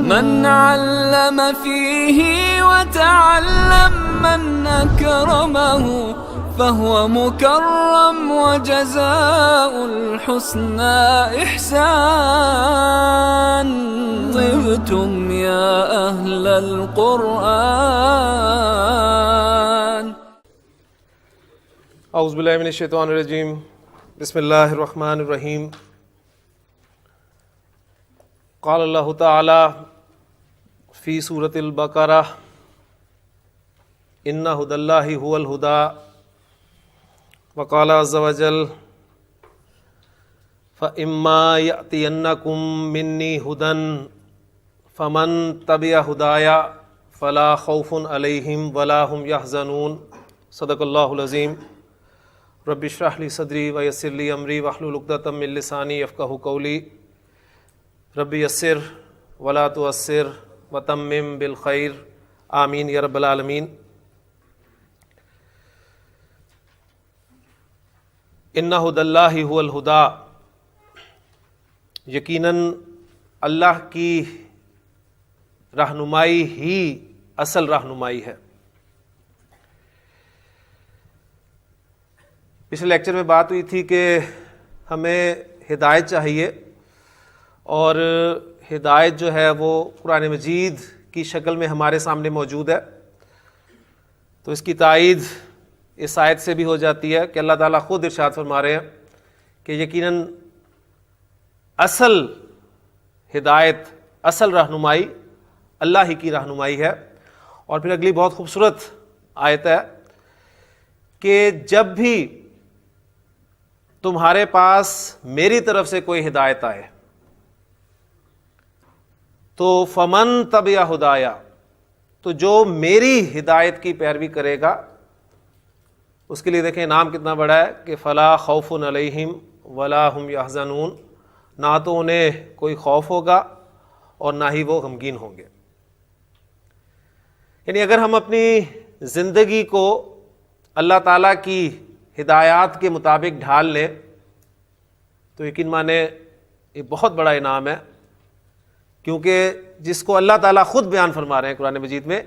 من علم فيه وتعلم من أكرمه فهو مكرم وجزاء الحسنى إحسان. طبتم يا أهل القرآن. اعوذ باللہ من الشیطان الرجیم. بسم اللہ الرحمن الرحیم. قال اللہ تعالی فی سورۃ البقرہ ان ھدی اللہ ھو الھدی وقال عز وجل فإما یأتینکم منی ھدی فمن تبع ھدای فلا خوف علیہم ولا هم یحزنون. صدق اللہ العظیم. رب اشرح لی صدری ویسر لی امری واحلل عقدۃ من لسانی یفقہوا قولی. رب یسر ولا تعسر وتمم بالخیر آمین یا رب العالمین. ان ھدی اللہ ھو الھدی، یقیناً اللہ کی رہنمائی ہی اصل رہنمائی ہے. پچھلے لیکچر میں بات ہوئی تھی کہ ہمیں ہدایت چاہیے، اور ہدایت جو ہے وہ قرآن مجید کی شکل میں ہمارے سامنے موجود ہے. تو اس کی تائید اس آیت سے بھی ہو جاتی ہے کہ اللہ تعالیٰ خود ارشاد فرما رہے ہیں کہ یقیناً اصل ہدایت، اصل رہنمائی اللہ ہی کی رہنمائی ہے. اور پھر اگلی بہت خوبصورت آیت ہے کہ جب بھی تمہارے پاس میری طرف سے کوئی ہدایت آئے تو فمن تبع ھدای، تو جو میری ہدایت کی پیروی کرے گا اس کے لیے دیکھیں انعام کتنا بڑا ہے کہ فلا خوف علیہم ولا هم یحزنون، نہ تو انہیں کوئی خوف ہوگا اور نہ ہی وہ غمگین ہوں گے. یعنی اگر ہم اپنی زندگی کو اللہ تعالیٰ کی ہدایات کے مطابق ڈھال لیں تو یقین مانے یہ بہت بڑا انعام ہے، کیونکہ جس کو اللہ تعالیٰ خود بیان فرما رہے ہیں قرآن مجید میں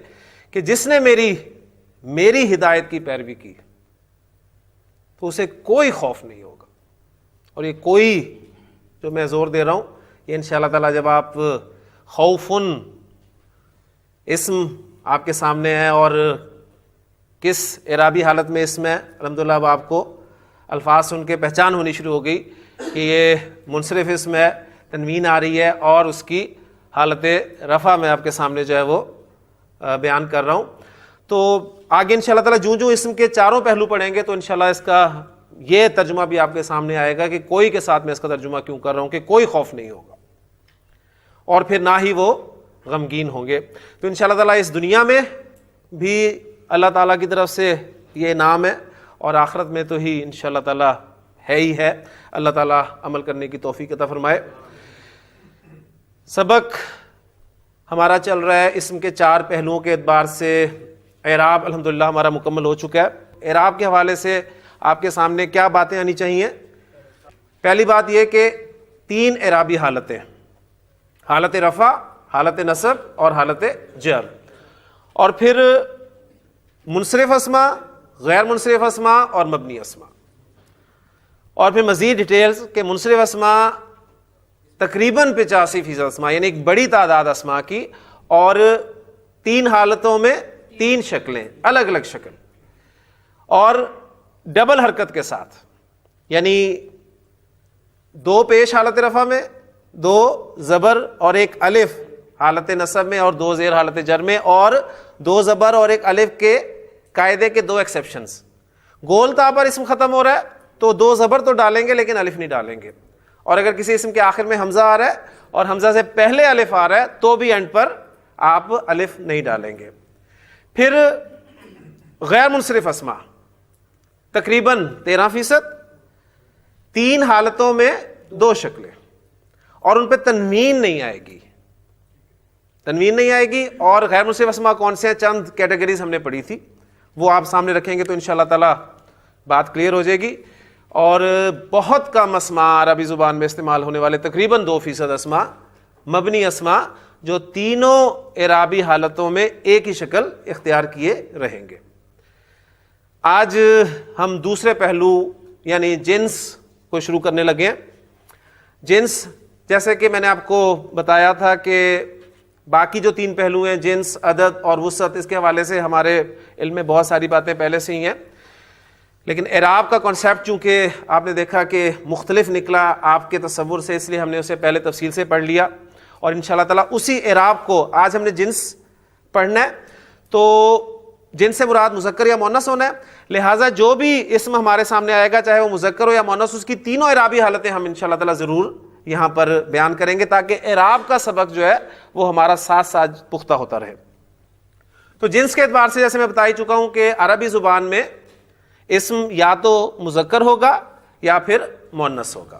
کہ جس نے میری ہدایت کی پیروی کی تو اسے کوئی خوف نہیں ہوگا. اور یہ کوئی جو میں زور دے رہا ہوں یہ انشاءاللہ تعالیٰ جب آپ خوفن اسم آپ کے سامنے ہے اور کس اعرابی حالت میں اسم ہے، الحمدللہ اب آپ کو الفاظ سن کے پہچان ہونی شروع ہو گئی کہ یہ منصرف اسم ہے، تنوین آ رہی ہے اور اس کی حالت رفع میں آپ کے سامنے جو ہے وہ بیان کر رہا ہوں. تو آگے انشاءاللہ تعالیٰ جو اسم کے چاروں پہلو پڑھیں گے تو انشاءاللہ اس کا یہ ترجمہ بھی آپ کے سامنے آئے گا کہ کوئی کے ساتھ میں اس کا ترجمہ کیوں کر رہا ہوں کہ کوئی خوف نہیں ہوگا اور پھر نہ ہی وہ غمگین ہوں گے. تو انشاءاللہ تعالیٰ اس دنیا میں بھی اللہ تعالیٰ کی طرف سے یہ انعام ہے اور آخرت میں تو ہی انشاءاللہ تعالیٰ ہے ہی ہے. اللہ تعالیٰ عمل کرنے کی توفیق عطا فرمائے. سبق ہمارا چل رہا ہے اسم کے چار پہلوؤں کے اعتبار سے. اعراب الحمدللہ ہمارا مکمل ہو چکا ہے. اعراب کے حوالے سے آپ کے سامنے کیا باتیں آنی چاہیے؟ پہلی بات یہ کہ تین اعرابی حالتیں، حالت رفع، حالت نصب اور حالت جر، اور پھر منصرف اسما، غیر منصرف اسما اور مبنی اسما. اور پھر مزید ڈیٹیلز کہ منصرف اسما تقریباً 85% اسما، یعنی ایک بڑی تعداد اسما کی، اور تین حالتوں میں تین شکلیں، الگ الگ شکل اور ڈبل حرکت کے ساتھ، یعنی دو پیش حالت رفع میں، دو زبر اور ایک الف حالت نصب میں، اور دو زیر حالت جر میں، اور دو زبر اور ایک الف کے قاعدے کے دو ایکسیپشنز. گول طا پر اسم ختم ہو رہا ہے تو دو زبر تو ڈالیں گے لیکن الف نہیں ڈالیں گے، اور اگر کسی اسم کے آخر میں حمزہ آ رہا ہے اور حمزہ سے پہلے الف آ رہا ہے تو بھی اینڈ پر آپ الف نہیں ڈالیں گے. پھر غیر منصرف اسما تقریباً 13%، تین حالتوں میں دو شکلیں، اور ان پہ تنوین نہیں آئے گی، تنوین نہیں آئے گی. اور غیر منصرف اسما کون سے ہیں؟ چند کیٹیگریز ہم نے پڑھی تھی، وہ آپ سامنے رکھیں گے تو انشاءاللہ تعالی بات کلیئر ہو جائے گی. اور بہت کم اسما عربی زبان میں استعمال ہونے والے تقریباً 2% اسما مبنی اسما جو تینوں اعرابی حالتوں میں ایک ہی شکل اختیار کیے رہیں گے۔ آج ہم دوسرے پہلو یعنی جنس کو شروع کرنے لگے ہیں۔ جنس، جیسے کہ میں نے آپ کو بتایا تھا کہ باقی جو تین پہلو ہیں جنس، عدد اور وسعت، اس کے حوالے سے ہمارے علم میں بہت ساری باتیں پہلے سے ہی ہیں، لیکن اعراب کا کانسیپٹ چونکہ آپ نے دیکھا کہ مختلف نکلا آپ کے تصور سے، اس لیے ہم نے اسے پہلے تفصیل سے پڑھ لیا، اور انشاءاللہ تعالیٰ اسی اعراب کو آج ہم نے جنس پڑھنا ہے۔ تو جنس سے مراد مذکر یا مؤنث ہونا ہے، لہٰذا جو بھی اسم ہمارے سامنے آئے گا چاہے وہ مذکر ہو یا مؤنث، اس کی تینوں اعرابی حالتیں ہم انشاءاللہ تعالیٰ ضرور یہاں پر بیان کریں گے تاکہ اعراب کا سبق جو ہے وہ ہمارا ساتھ ساتھ پختہ ہوتا رہے۔ تو جنس کے اعتبار سے جیسے میں بتا ہی چکا ہوں کہ عربی زبان میں اسم یا تو مذکر ہوگا یا پھر مؤنث ہوگا۔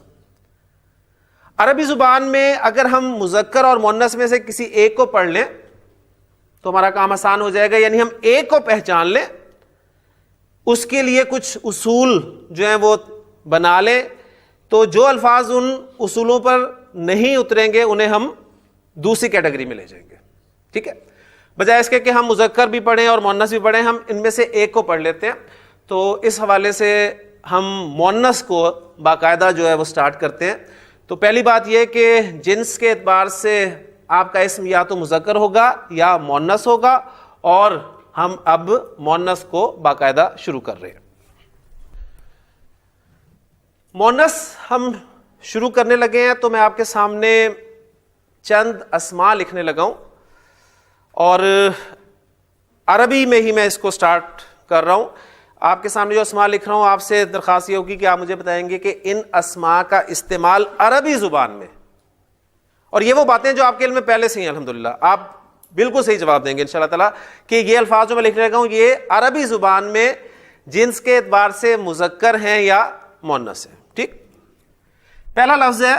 عربی زبان میں اگر ہم مذکر اور مؤنث میں سے کسی ایک کو پڑھ لیں تو ہمارا کام آسان ہو جائے گا، یعنی ہم ایک کو پہچان لیں، اس کے لیے کچھ اصول جو ہیں وہ بنا لیں، تو جو الفاظ ان اصولوں پر نہیں اتریں گے انہیں ہم دوسری کیٹیگری میں لے جائیں گے، ٹھیک ہے؟ بجائے اس کے کہ ہم مذکر بھی پڑھیں اور مؤنث بھی پڑھیں، ہم ان میں سے ایک کو پڑھ لیتے ہیں۔ تو اس حوالے سے ہم مؤنث کو باقاعدہ جو ہے وہ سٹارٹ کرتے ہیں۔ تو پہلی بات یہ کہ جنس کے اعتبار سے آپ کا اسم یا تو مذکر ہوگا یا مؤنث ہوگا، اور ہم اب مؤنث کو باقاعدہ شروع کر رہے ہیں۔ مؤنث ہم شروع کرنے لگے ہیں تو میں آپ کے سامنے چند اسماء لکھنے لگا ہوں، اور عربی میں ہی میں اس کو سٹارٹ کر رہا ہوں۔ آپ کے سامنے جو اسماء لکھ رہا ہوں، آپ سے درخواست یہ ہوگی کہ آپ مجھے بتائیں گے کہ ان اسماء کا استعمال عربی زبان میں، اور یہ وہ باتیں جو آپ کے علم میں پہلے سے ہیں الحمدللہ، آپ بالکل صحیح جواب دیں گے انشاءاللہ تعالیٰ کہ یہ الفاظ جو میں لکھ رہا ہوں یہ عربی زبان میں جنس کے اعتبار سے مذکر ہیں یا مؤنث ہیں، ٹھیک؟ پہلا لفظ ہے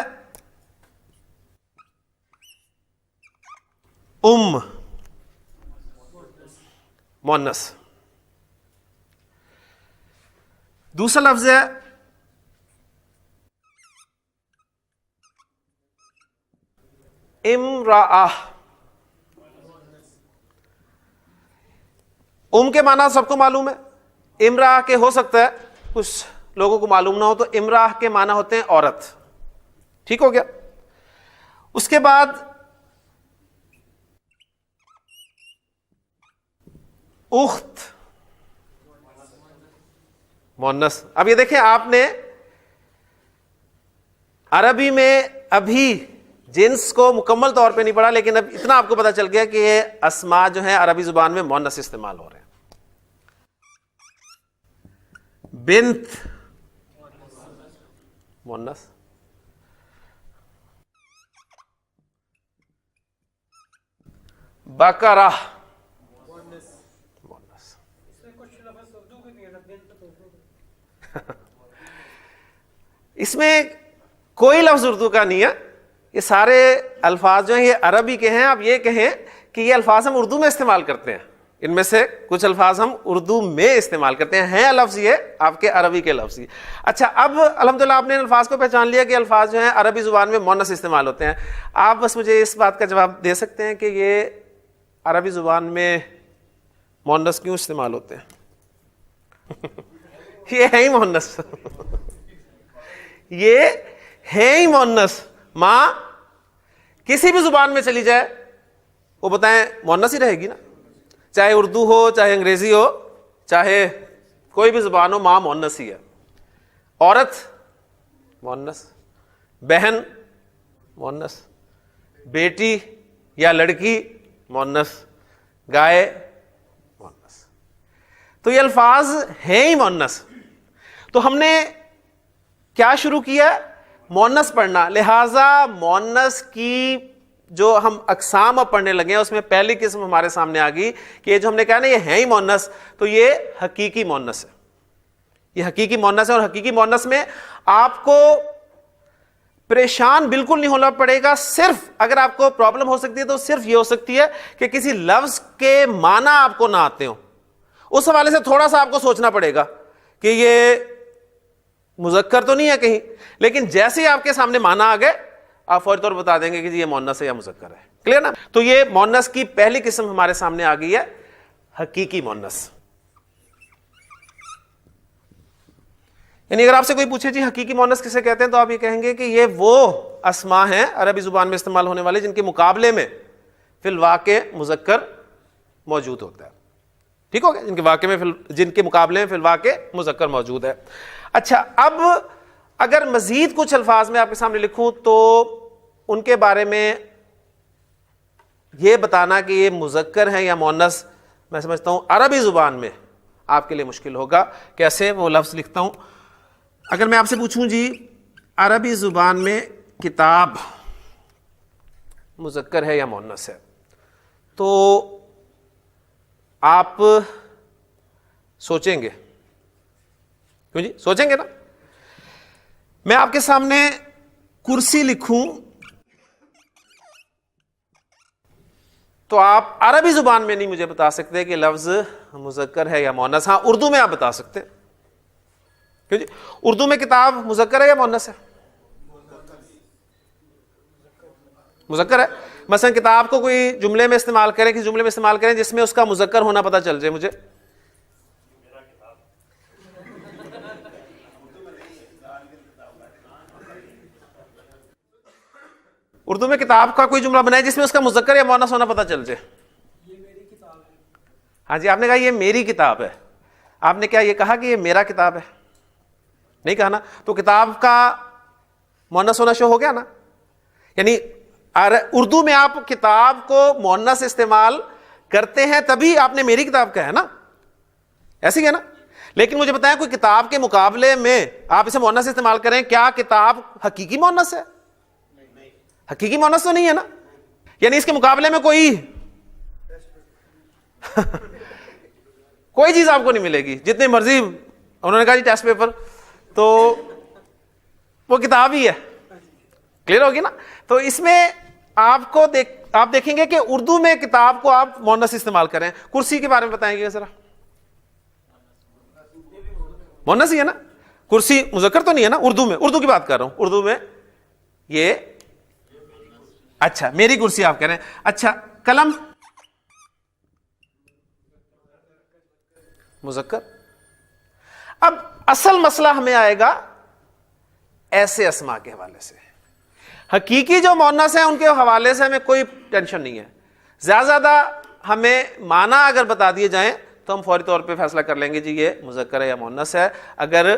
مؤنث۔ دوسرا لفظ ہے امرأہ۔ کے معنی سب کو معلوم ہے، امرأہ کے ہو سکتا ہے کچھ لوگوں کو معلوم نہ ہو، تو امرأہ کے معنی ہوتے ہیں عورت، ٹھیک ہو گیا؟ اس کے بعد اخت، مؤنث۔ اب یہ دیکھیں آپ نے عربی میں ابھی جنس کو مکمل طور پہ نہیں پڑھا، لیکن اب اتنا آپ کو پتا چل گیا کہ یہ اسماء جو ہیں عربی زبان میں مؤنث استعمال ہو رہے ہیں۔ بنت، مؤنث۔ بقرہ، مؤنث۔ اس میں کوئی لفظ اردو کا نہیں ہے، یہ سارے الفاظ جو ہیں یہ عربی کے ہیں۔ آپ یہ کہیں کہ یہ الفاظ ہم اردو میں استعمال کرتے ہیں، ان میں سے کچھ الفاظ ہم اردو میں استعمال کرتے ہیں لفظ یہ آپ کے عربی کے لفظ یہ۔ اچھا، اب الحمدللہ آپ نے ان الفاظ کو پہچان لیا کہ الفاظ جو ہیں عربی زبان میں مؤنث استعمال ہوتے ہیں۔ آپ بس مجھے اس بات کا جواب دے سکتے ہیں کہ یہ عربی زبان میں مؤنث کیوں استعمال ہوتے ہیں؟ یہ ہے ہی مؤنث، یہ ہے ہی مؤنث۔ ماں کسی بھی زبان میں چلی جائے وہ بتائیں مؤنث ہی رہے گی نا، چاہے اردو ہو، چاہے انگریزی ہو، چاہے کوئی بھی زبان ہو، ماں مؤنث ہی ہے۔ عورت مؤنث، بہن مؤنث، بیٹی یا لڑکی مؤنث، گائے مؤنث۔ تو یہ الفاظ ہیں ہی مؤنث۔ تو ہم نے کیا شروع کیا؟ مؤنث پڑھنا، لہٰذا مؤنث کی جو ہم اقسام اب پڑھنے لگے ہیں اس میں پہلی قسم ہمارے سامنے آ گئی کہ یہ جو ہم نے کہا نا یہ ہے ہی مؤنث، تو یہ حقیقی مؤنث ہے۔ یہ حقیقی مؤنث ہے، اور حقیقی مؤنث میں آپ کو پریشان بالکل نہیں ہونا پڑے گا۔ صرف اگر آپ کو پرابلم ہو سکتی ہے تو صرف یہ ہو سکتی ہے کہ کسی لفظ کے معنی آپ کو نہ آتے ہوں، اس حوالے سے تھوڑا سا آپ کو سوچنا پڑے گا کہ یہ مذکر تو نہیں ہے کہیں، لیکن جیسے ہی آپ کے سامنے معنی آ گئے آپ فوری طور پر بتا دیں گے کہ جی یہ مؤنث ہے یا مذکر ہے، کلیئر نا؟ تو یہ مونس کی پہلی قسم ہمارے سامنے آ گئی ہے، حقیقی مونس. یعنی اگر آپ سے کوئی پوچھے جی حقیقی مونس کسے کہتے ہیں، تو آپ یہ کہیں گے کہ یہ وہ اسماء ہیں عربی زبان میں استعمال ہونے والے جن کے مقابلے میں فی الواقع مذکر موجود ہوتا ہے. ٹھیک ہو گیا؟ جن کے مقابلے میں فی الواقع مذکر موجود ہے. اچھا، اب اگر مزید کچھ الفاظ میں آپ کے سامنے لکھوں تو ان کے بارے میں یہ بتانا کہ یہ مذکر ہے یا مؤنث، میں سمجھتا ہوں عربی زبان میں آپ کے لیے مشکل ہوگا. کیسے؟ وہ لفظ لکھتا ہوں. اگر میں آپ سے پوچھوں جی عربی زبان میں کتاب مذکر ہے یا مؤنث ہے، تو آپ سوچیں گے، کیوں جی؟ سوچیں گے نا. میں آپ کے سامنے کرسی لکھوں تو آپ عربی زبان میں نہیں مجھے بتا سکتے کہ لفظ مذکر ہے یا مؤنث. ہاں اردو میں آپ بتا سکتے ہیں. کیوں جی؟ اردو میں کتاب مذکر ہے یا مؤنث ہے؟ مذکر ہے. مثلا کتاب کو کوئی جملے میں استعمال کریں، کسی جملے میں استعمال کریں جس میں اس کا مذکر ہونا پتہ چل جائے مجھے. اردو میں کتاب کا کوئی جملہ بنائے جس میں اس کا مذکر یا مؤنث ہونا پتہ چل جائے. ہاں جی، آپ نے کہا یہ میری کتاب ہے. آپ نے کیا یہ کہا کہ یہ میرا کتاب ہے؟ نہیں کہا نا. تو کتاب کا مؤنث ہونا شو ہو گیا نا. یعنی اردو میں آپ کتاب کو مؤنث استعمال کرتے ہیں تبھی آپ نے میری کتاب کہا ہے نا، ایسے ہی ہے نا. لیکن مجھے بتائیں کوئی کتاب کے مقابلے میں آپ اسے مؤنث استعمال کریں، کیا کتاب حقیقی مؤنث ہے؟ حقیقی مؤنث تو نہیں ہے نا. یعنی اس کے مقابلے میں کوئی کوئی چیز آپ کو نہیں ملے گی. جتنی مرضی انہوں نے کہا جی ٹیسٹ پیپر، تو وہ کتاب ہی ہے. کلیئر ہوگی نا. تو اس میں آپ دیکھیں گے کہ اردو میں کتاب کو آپ مؤنث استعمال کریں. کرسی کے بارے میں بتائیں گے ذرا. مؤنث ہی ہے نا. کرسی مذکر تو نہیں ہے نا اردو میں. اردو کی بات کر رہا ہوں. اردو میں یہ اچھا میری کرسی آپ کہہ رہے ہیں. اچھا قلم مذکر. اب اصل مسئلہ ہمیں آئے گا ایسے اسماء کے حوالے سے. حقیقی جو مؤنث ہیں ان کے حوالے سے ہمیں کوئی ٹینشن نہیں ہے. زیادہ ہمیں معنی اگر بتا دیے جائیں تو ہم فوری طور پہ فیصلہ کر لیں گے جی یہ مذکر ہے یا مؤنث ہے، اگر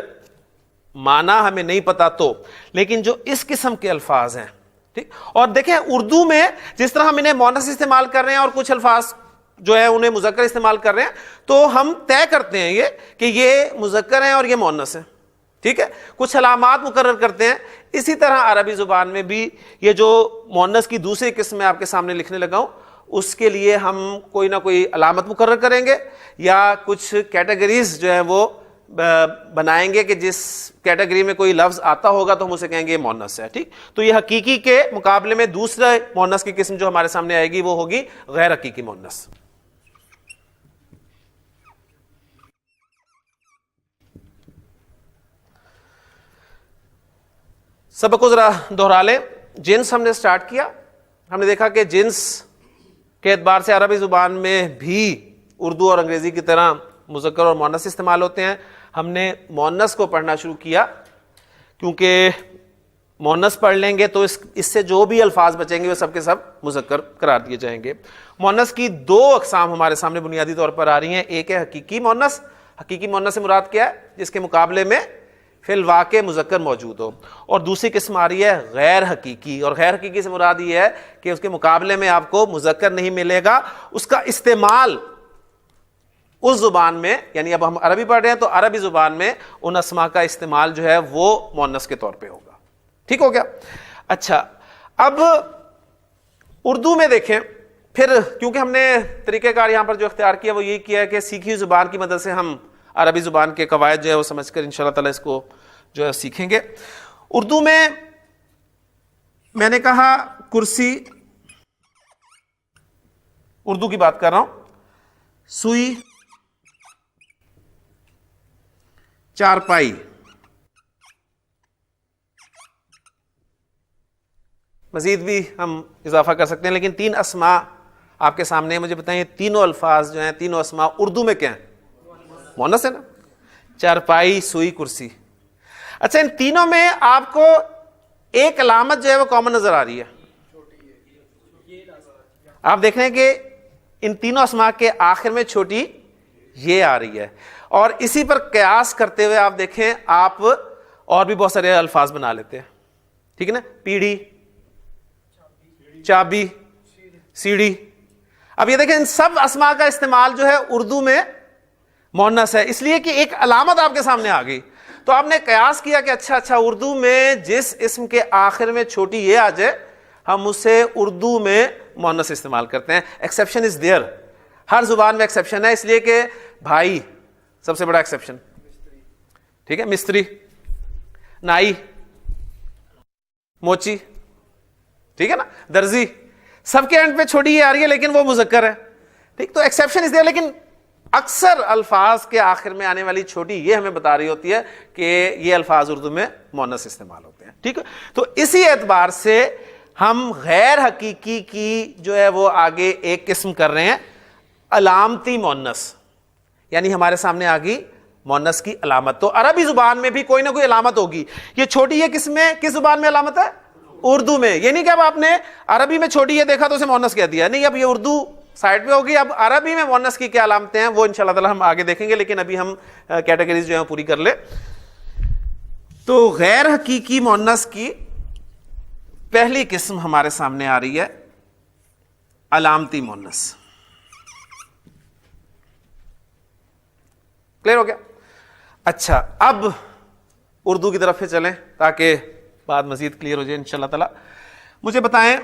معنی ہمیں نہیں پتا تو. لیکن جو اس قسم کے الفاظ ہیں، ٹھیک، اور دیکھیں اردو میں جس طرح ہم انہیں مؤنث استعمال کر رہے ہیں اور کچھ الفاظ جو ہے انہیں مذکر استعمال کر رہے ہیں، تو ہم طے کرتے ہیں یہ کہ یہ مذکر ہیں اور یہ مؤنث ہیں. ٹھیک ہے، کچھ علامات مقرر کرتے ہیں. اسی طرح عربی زبان میں بھی یہ جو مؤنث کی دوسری قسم میں آپ کے سامنے لکھنے لگا ہوں، اس کے لیے ہم کوئی نہ کوئی علامت مقرر کریں گے یا کچھ کیٹیگریز جو ہیں وہ بنائیں گے کہ جس کیٹیگری میں کوئی لفظ آتا ہوگا تو ہم اسے کہیں گے یہ مؤنث ہے. ٹھیک، تو یہ حقیقی کے مقابلے میں دوسرے مؤنث کی قسم جو ہمارے سامنے آئے گی وہ ہوگی غیر حقیقی مؤنث. سبق کو ذرا دہرا لیں. جنس ہم نے سٹارٹ کیا. ہم نے دیکھا کہ جنس کے اعتبار سے عربی زبان میں بھی اردو اور انگریزی کی طرح مذکر اور مؤنث استعمال ہوتے ہیں. ہم نے مؤنث کو پڑھنا شروع کیا کیونکہ مؤنث پڑھ لیں گے تو اس سے جو بھی الفاظ بچیں گے وہ سب کے سب مذکر قرار دیے جائیں گے. مؤنث کی دو اقسام ہمارے سامنے بنیادی طور پر آ رہی ہیں. ایک ہے حقیقی مؤنث. حقیقی مؤنث سے مراد کیا ہے؟ جس کے مقابلے میں فی الواقع مذکر موجود ہو. اور دوسری قسم آ رہی ہے غیر حقیقی. اور غیر حقیقی سے مراد یہ ہے کہ اس کے مقابلے میں آپ کو مذکر نہیں ملے گا، اس کا استعمال اس زبان میں، یعنی اب ہم عربی پڑھ رہے ہیں تو عربی زبان میں ان اسماء کا استعمال جو ہے وہ مؤنث کے طور پہ ہوگا. ٹھیک ہو گیا. اچھا اب اردو میں دیکھیں پھر، کیونکہ ہم نے طریقہ کار یہاں پر جو اختیار کیا وہ یہ کیا ہے کہ سیکھی زبان کی مدد سے ہم عربی زبان کے قواعد جو ہے وہ سمجھ کر انشاءاللہ تعالی اس کو جو ہے سیکھیں گے. اردو میں نے کہا کرسی، اردو کی بات کر رہا ہوں. سوئی، چارپائی. مزید بھی ہم اضافہ کر سکتے ہیں، لیکن 3 اسماء آپ کے سامنے ہیں. مجھے بتائیں یہ تینوں الفاظ جو ہیں، تینوں اسماء اردو میں کیا ہیں؟ مؤنث ہے نا. چارپائی، سوئی، کرسی. اچھا ان تینوں میں آپ کو ایک علامت جو ہے وہ کامن نظر آ رہی ہے. آپ دیکھ رہے ہیں کہ ان تینوں اسماء کے آخر میں چھوٹی یہ آ رہی ہے، اور اسی پر قیاس کرتے ہوئے آپ دیکھیں آپ اور بھی بہت سارے الفاظ بنا لیتے ہیں. ٹھیک ہے نا. پیڑھی، چابی، سیڑھی. اب یہ دیکھیں ان سب اسماء کا استعمال جو ہے اردو میں مؤنث ہے، اس لیے کہ ایک علامت آپ کے سامنے آ گئی. تو آپ نے قیاس کیا کہ اچھا اردو میں جس اسم کے آخر میں چھوٹی یہ آ جائے ہم اسے اردو میں مؤنث استعمال کرتے ہیں. Exception is there. ہر زبان میں ایکسیپشن ہے، اس لیے کہ بھائی سب سے بڑا ایکسیپشن. ٹھیک ہے. مستری، نائی، موچی. ٹھیک ہے نا. درزی. سب کے اینڈ پہ چھوٹی یہ آ رہی ہے لیکن وہ مذکر ہے. ٹھیک. تو ایکسیپشن از دیئر، لیکن اکثر الفاظ کے آخر میں آنے والی چھوٹی یہ ہمیں بتا رہی ہوتی ہے کہ یہ الفاظ اردو میں مؤنث استعمال ہوتے ہیں. ٹھیک ہے. تو اسی اعتبار سے ہم غیر حقیقی کی جو ہے وہ آگے ایک قسم کر رہے ہیں علامتی مؤنث، یعنی ہمارے سامنے آ گئی مؤنث کی علامت. تو عربی زبان میں بھی کوئی نہ کوئی علامت ہوگی. یہ چھوٹی یہ کس زبان میں علامت ہے؟ اردو میں. یہ نہیں کہ اب آپ نے عربی میں چھوٹی یہ دیکھا تو اسے مؤنث کہہ دیا، نہیں. اب یہ اردو سائڈ پہ ہوگی. اب عربی میں مؤنث کی کیا علامتیں ہیں وہ انشاءاللہ تعالی ہم آگے دیکھیں گے، لیکن ابھی ہم کیٹیگریز جو ہیں پوری کر لیں. تو غیر حقیقی مؤنث کی پہلی قسم ہمارے سامنے آ رہی ہے علامتی مؤنث. کلیئر ہو گیا؟ اچھا اب اردو کی طرف سے چلیں تاکہ بات مزید کلیئر ہو جائے انشاءاللہ تعالی. مجھے بتائیں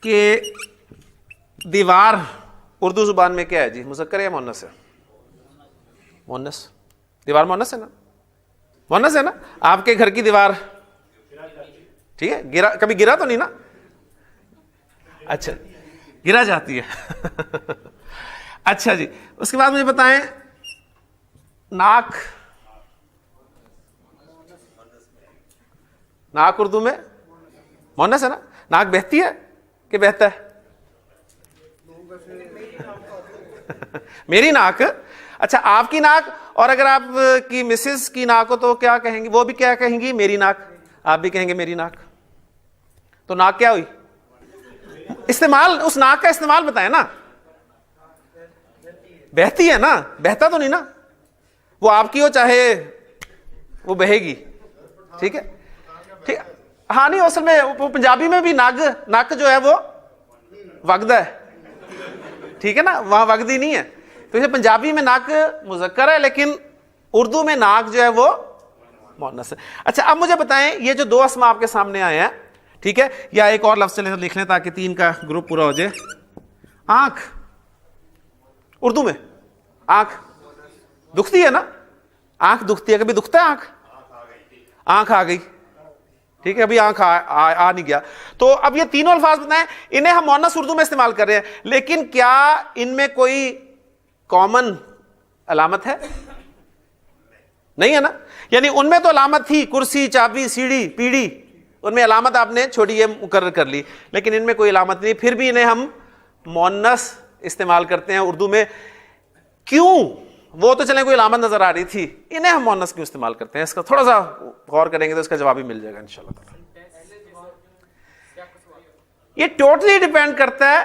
کہ دیوار اردو زبان میں کیا ہے جی؟ مذکر ہے یا مؤنث ہے؟ مؤنث. دیوار مؤنث ہے نا؟ مؤنث ہے نا. آپ کے گھر کی دیوار ٹھیک ہے. کبھی گرا تو نہیں نا؟ اچھا گرا جاتی ہے. اچھا جی. اس کے بعد مجھے بتائیں ناک. ناک اردو میں مؤنث ہے نا. ناک بہتی ہے کہ بہتا ہے؟ میری ناک. اچھا آپ کی ناک، اور اگر آپ کی مسز کی ناک ہو تو کیا کہیں گی؟ وہ بھی کیا کہیں گی؟ میری ناک. آپ بھی کہیں گے میری ناک. تو ناک کیا ہوئی؟ استعمال اس ناک کا استعمال بتائیں نا. بہتی ہے نا. بہتا تو نہیں نا. وہ آپ کی ہو چاہے وہ بہے گی. ٹھیک ہے. ٹھیک. ہاں نہیں اصل میں پنجابی میں بھی ناک جو ہے وہ وگد ہے. ٹھیک ہے نا. وہاں وگدی نہیں ہے. تو اسے پنجابی میں ناک مذکر ہے لیکن اردو میں ناک جو ہے وہ مؤنث ہے. اچھا اب مجھے بتائیں یہ جو 2 اسماء آپ کے سامنے آئے ہیں، ٹھیک ہے، یا ایک اور لفظ چلے لکھ لیں تاکہ 3 کا گروپ پورا ہو جائے. آنکھ اردو میں آنکھ دکھتی ہے نا. آنکھ دکھتی ہے. کبھی دکھتا ہے آنکھ؟ آنکھ آ گئی. ٹھیک ہے. ابھی آنکھ آ نہیں گیا. تو اب یہ تینوں الفاظ بتائیں، انہیں ہم مؤنث اردو میں استعمال کر رہے ہیں، لیکن کیا ان میں کوئی کامن علامت ہے؟ نہیں ہے نا. یعنی ان میں تو علامت تھی، کرسی، چابی، سیڑھی، پیڑھی، ان میں علامت آپ نے چھوٹی یہ مقرر کر لی، لیکن ان میں کوئی علامت نہیں. پھر بھی انہیں ہم مؤنث استعمال کرتے ہیں اردو میں. کیوں؟ وہ تو چلیں کوئی علامت نظر آ رہی تھی، انہیں ہم مؤنث کیوں استعمال کرتے ہیں؟ اس کا تھوڑا سا غور کریں گے تو اس کا جواب ہی مل جائے گا انشاءاللہ تعالی. یہ ٹوٹلی ڈیپینڈ کرتا ہے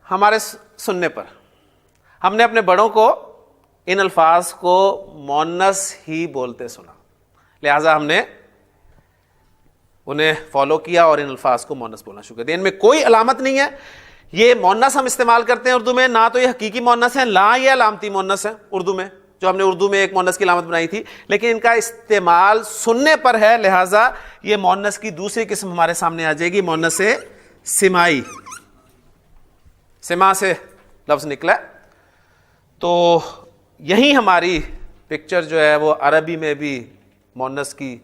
ہمارے سننے پر. ہم نے اپنے بڑوں کو ان الفاظ کو مؤنث ہی بولتے سنا، لہذا ہم نے انہیں فالو کیا اور ان الفاظ کو مؤنث بولنا شروع کر دیا. ان میں کوئی علامت نہیں ہے. یہ مؤنث ہم استعمال کرتے ہیں اردو میں، نہ تو یہ حقیقی مؤنث ہے، نہ یہ علامتی مؤنث ہے اردو میں، جو ہم نے اردو میں ایک مؤنث کی علامت بنائی تھی، لیکن ان کا استعمال سننے پر ہے، لہذا یہ مؤنث کی دوسری قسم ہمارے سامنے آ جائے گی، مؤنث سمائی. سما سے لفظ نکلا. تو یہی ہماری پکچر جو ہے وہ عربی میں بھی مؤنث کی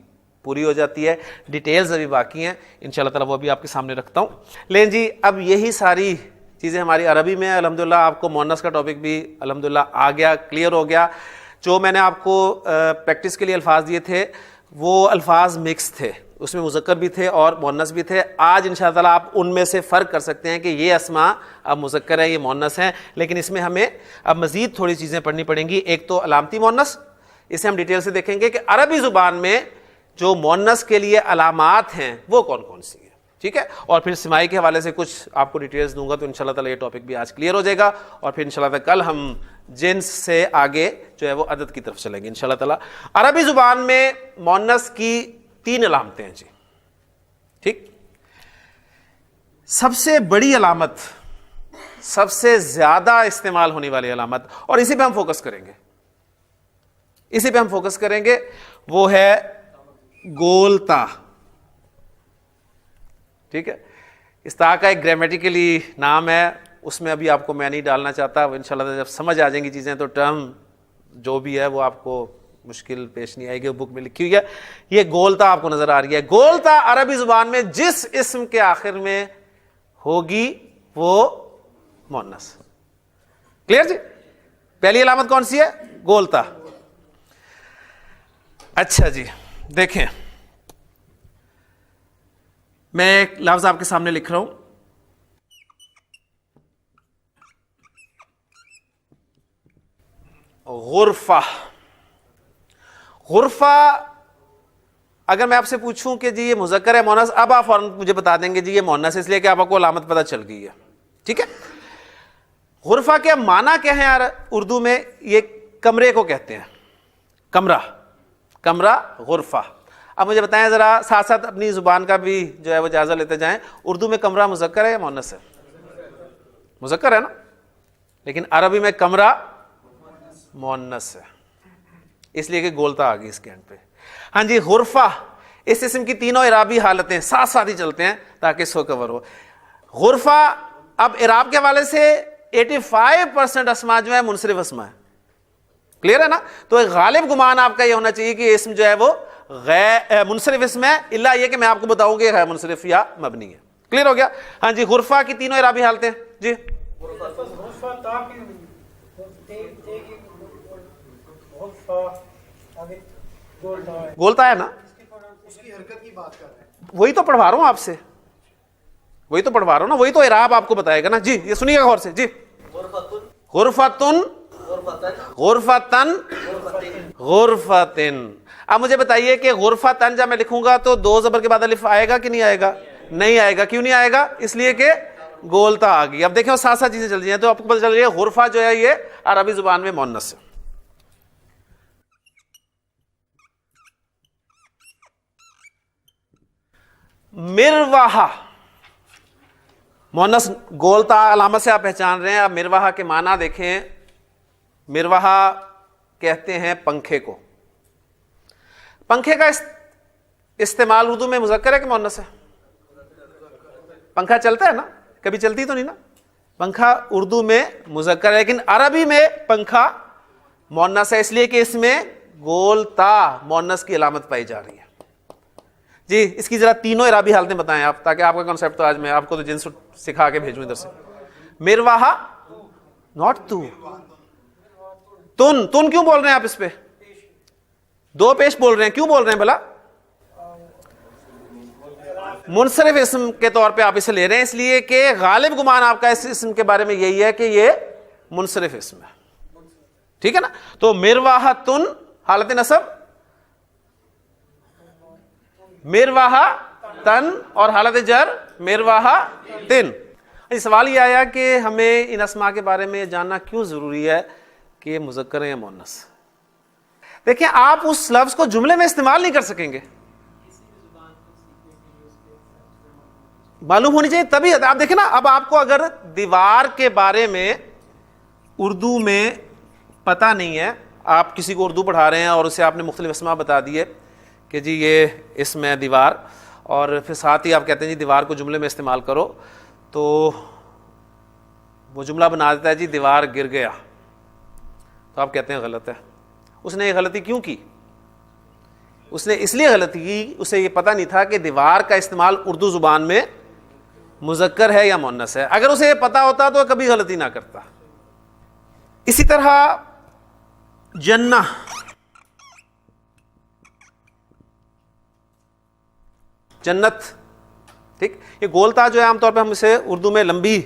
پوری ہو جاتی ہے. ڈیٹیلز ابھی باقی ہیں انشاءاللہ تعالی، وہ بھی آپ کے سامنے رکھتا ہوں. لیں جی اب یہی ساری چیزیں ہماری عربی میں. الحمدللہ آپ کو مؤنث کا ٹاپک بھی الحمدللہ آ گیا، کلیئر ہو گیا. جو میں نے آپ کو پریکٹس کے لیے الفاظ دیے تھے وہ الفاظ مکس تھے، اس میں مذکر بھی تھے اور مؤنث بھی تھے. آج انشاءاللہ تعالیٰ آپ ان میں سے فرق کر سکتے ہیں کہ یہ اسماء اب مذکر ہے، یہ مؤنث ہیں. لیکن اس میں ہمیں اب مزید تھوڑی چیزیں پڑھنی پڑیں گی. ایک تو علامتی مؤنث، اسے ہم ڈیٹیل سے دیکھیں گے کہ عربی زبان میں جو مؤنث کے لیے علامات ہیں وہ کون کون سی ہیں. ٹھیک ہے، اور پھر سماعی کے حوالے سے کچھ آپ کو ڈیٹیلز دوں گا تو انشاءاللہ تعالیٰ یہ ٹاپک بھی آج کلیئر ہو جائے گا. اور پھر انشاءاللہ تعالیٰ کل ہم جنس سے آگے جو ہے وہ عدد کی طرف چلیں گے انشاءاللہ تعالیٰ. عربی زبان میں مؤنث کی 3 علامتیں ہیں جی. ٹھیک، سب سے بڑی علامت، سب سے زیادہ استعمال ہونے والی علامت، اور اسی پہ ہم فوکس کریں گے، اسی پہ ہم فوکس کریں گے، وہ ہے گول تا. ٹھیک ہے، اس طرح کا ایک گرامیٹیکلی نام ہے، اس میں ابھی آپ کو میں نہیں ڈالنا چاہتا. وہ انشاءاللہ جب سمجھ آ جائیں گی چیزیں تو ٹرم جو بھی ہے وہ آپ کو مشکل پیش نہیں آئے گی. وہ بک میں لکھی ہوئی ہے. یہ گولتا آپ کو نظر آ رہی ہے. گولتا عربی زبان میں جس اسم کے آخر میں ہوگی وہ مؤنث. کلیئر جی؟ پہلی علامت کون سی ہے؟ گولتا. اچھا جی دیکھیں، میں ایک لفظ آپ کے سامنے لکھ رہا ہوں، غرفہ. غرفہ اگر میں آپ سے پوچھوں کہ جی یہ مذکر ہے مؤنث، اب آپ فوراً مجھے بتا دیں گے جی یہ مؤنث، اس لیے کہ آپ کو علامت پتہ چل گئی ہے. ٹھیک ہے، غرفہ کے معنی کیا ہے یار؟ اردو میں یہ کمرے کو کہتے ہیں، کمرہ، کمرہ غرفہ. اب مجھے بتائیں ذرا ساتھ ساتھ اپنی زبان کا بھی جو ہے وہ جائزہ لیتے جائیں. اردو میں کمرہ مذکر ہے یا مؤنث ہے؟ مذکر ہے نا، لیکن عربی میں کمرہ مؤنث ہے، اس لیے کہ گولتا آ گئی اس کے اینڈ پہ. ہاں جی، غرفہ، اس اسم کی تینوں اعرابی حالتیں ساتھ ساتھ ہی چلتے ہیں تاکہ اس کو کور ہو. غرفہ اب اعراب کے حوالے سے 85% اسماء جو ہے منصرف اسماء ہے. کلیئر ہے نا؟ تو ایک غالب گمان آپ کا یہ ہونا چاہیے کہ اسم جو ہے وہ غیر منصرف اسم ہے، الا یہ کہ میں آپ کو بتاؤں گا غیر منصرف یا مبنی ہے. کلیئر ہو گیا؟ ہاں جی، غرفہ کی تینوں اعرابی حالتیں جی. گولتا ہے نا، وہی تو پڑھوا رہا ہوں آپ سے، وہی تو پڑھوا رہا ہوں نا، وہی تو اعراب آپ کو بتائے گا نا جی. یہ سنیے گا غور سے جی. غرفتن، غرفتن، غرفتن. اب مجھے بتائیے کہ غرفتن جب میں لکھوں گا تو 2 زبر کے بعد الف آئے گا کہ نہیں آئے گا؟ نہیں آئے گا. کیوں نہیں آئے گا؟ اس لیے کہ گولتا آ گئی. اب دیکھیں وہ ساتھ ساتھ چیزیں چل رہی ہیں تو آپ کو پتہ چل رہی ہے غرفہ جو ہے یہ عربی زبان میں مؤنث ہے. مروحہ مؤنث گولتا علامت سے آپ پہچان رہے ہیں. اب مروحہ کے معنی دیکھیں. مروحہ کہتے ہیں پنکھے کو. پنکھے کا استعمال اردو میں مذکر ہے کہ مؤنث ہے؟ پنکھا چلتا ہے نا، کبھی چلتی تو نہیں نا. پنکھا اردو میں مذکر ہے، لیکن عربی میں پنکھا مؤنث ہے، اس لیے کہ اس میں گولتا مؤنث کی علامت پائی جا رہی ہے. جی اس کی ذرا تینوں اعرابی حالتیں بتائیں آپ، تاکہ آپ کا کنسیپٹ تو آج میں آپ کو تو جنس سکھا کے بھیجوں ادھر سے. مروحہ ناٹ تو، تن، تن کیوں بول رہے ہیں آپ اس پہ؟ 2 پیش بول رہے ہیں، کیوں بول رہے ہیں بھلا؟ منصرف اسم کے طور پہ آپ اسے لے رہے ہیں، اس لیے کہ غالب گمان آپ کا اس اسم کے بارے میں یہی ہے کہ یہ منصرف اسم ہے. ٹھیک ہے نا؟ تو مروحہ تن حالت نصب، مروحہ تن، اور حالت جر مروحہ تن. سوال یہ آیا کہ ہمیں ان اسماء کے بارے میں جاننا کیوں ضروری ہے کہ یہ مذکر ہے یا مؤنث. دیکھیں آپ اس لفظ کو جملے میں استعمال نہیں کر سکیں گے، معلوم ہونی چاہیے تبھی. آپ دیکھیں نا، اب آپ کو اگر دیوار کے بارے میں اردو میں پتہ نہیں ہے، آپ کسی کو اردو پڑھا رہے ہیں اور اسے آپ نے مختلف اسماء بتا دیے کہ جی یہ اسم ہے دیوار، اور پھر ساتھ ہی آپ کہتے ہیں جی دیوار کو جملے میں استعمال کرو، تو وہ جملہ بنا دیتا ہے جی دیوار گر گیا، تو آپ کہتے ہیں غلط ہے. اس نے یہ غلطی کیوں کی؟ اس نے اس لیے غلطی کی، اسے یہ پتہ نہیں تھا کہ دیوار کا استعمال اردو زبان میں مذکر ہے یا مؤنث ہے. اگر اسے یہ پتہ ہوتا تو کبھی غلطی نہ کرتا. اسی طرح جنہ، جنت. ٹھیک, یہ گول تا جو ہے عام طور پہ ہم اسے اردو میں لمبی